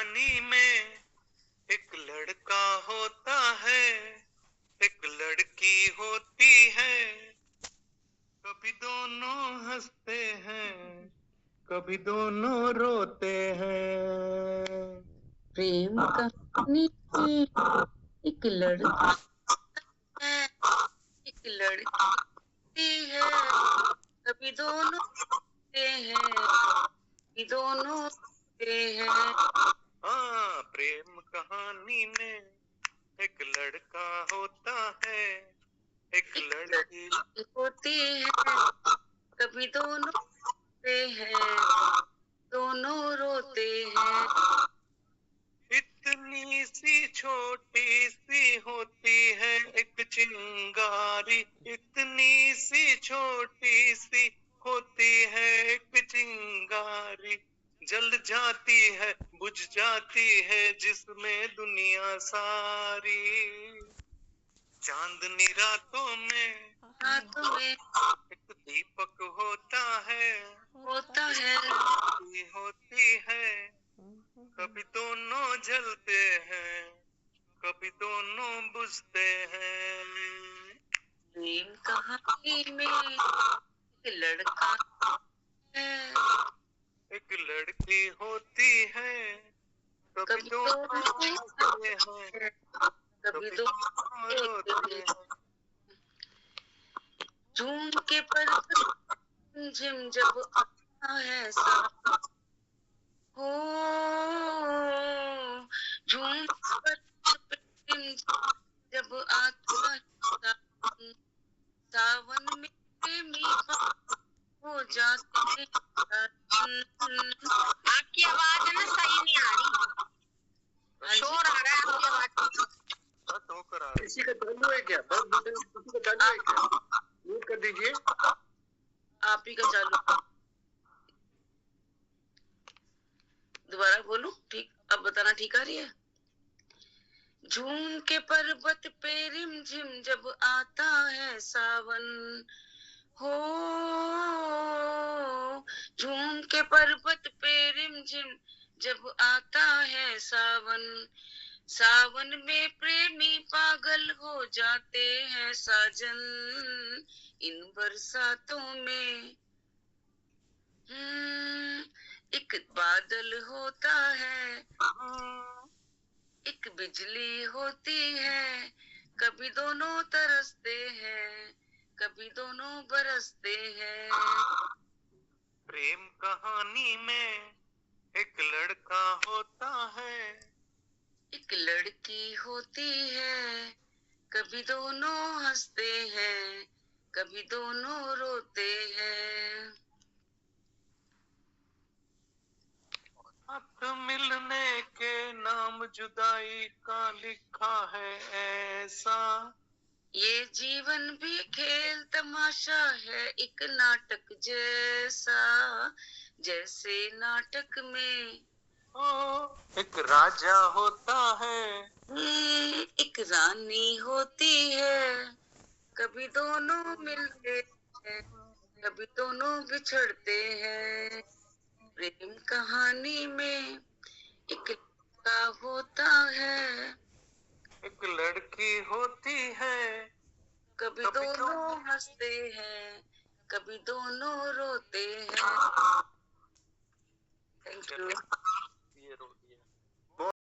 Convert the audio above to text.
कहानी में एक लड़का होता है, एक लड़की होती है, कभी दोनों हंसते हैं, कभी दोनों रोते हैं। प्रेम कहानी में एक लड़का है, एक लड़की है, कभी दोनों होते हैं, कभी दोनों होते हैं। हाँ, प्रेम कहानी में एक लड़का होता है, एक लड़की होती है, कभी दोनों रोते हैं, दोनों रोते हैं। इतनी सी छोटी सी होती है एक चिंगारी, इतनी सी छोटी सी होती है एक चिंगारी, जल जाती है बुझ जाती है जिसमें दुनिया सारी। चांदनी रातों में एक दीपक होता है, होती है, कभी दोनों जलते हैं, कभी दोनों बुझते हैं। प्रेम कहानी में एक लड़का है, एक लड़की होती है, कभी दोनों हंसते हैं, कभी दोनों रोते हैं। जून के पर्वत झिम जब आता है सावन, हो जून के पर्वत झिम जब आता है सावन, सावन में प्रेमी हो जाते हैं। आपकी आवाज है ना सही नहीं आ रही, शोर आ रहा है आपकी आवाज। किसी का चालू है क्या? किसी का चालू है क्या? म्यूट कर दीजिए। आप ही का चालू। दोबारा बोलूं? ठीक, अब बताना ठीक आ रही है। जून के पर्वत पे रिमझिम जब आता है सावन, हो जून के पर्वत पे रिमझिम जब आता है सावन, सावन में प्रेमी पागल हो जाते हैं साजन। इन बरसातों में एक बादल होता है, एक बिजली होती है, कभी दोनों तरसते हैं, कभी दोनों बरसते हैं। प्रेम कहानी में एक लड़का होता है, एक लड़की होती है, कभी दोनों हंसते हैं, कभी दोनों रोते हैं। हाथ मिलने के नाम जुदाई का लिखा है ऐसा, ये जीवन भी खेल तमाशा है एक नाटक जैसा, जैसे नाटक में एक राजा होता है, एक रानी होती है, कभी दोनों मिलते हैं, कभी दोनों बिछड़ते हैं। प्रेम कहानी में एक लड़का होता है, एक लड़की होती है, कभी दोनों हंसते हैं, कभी दोनों रोते हैं। Thank you.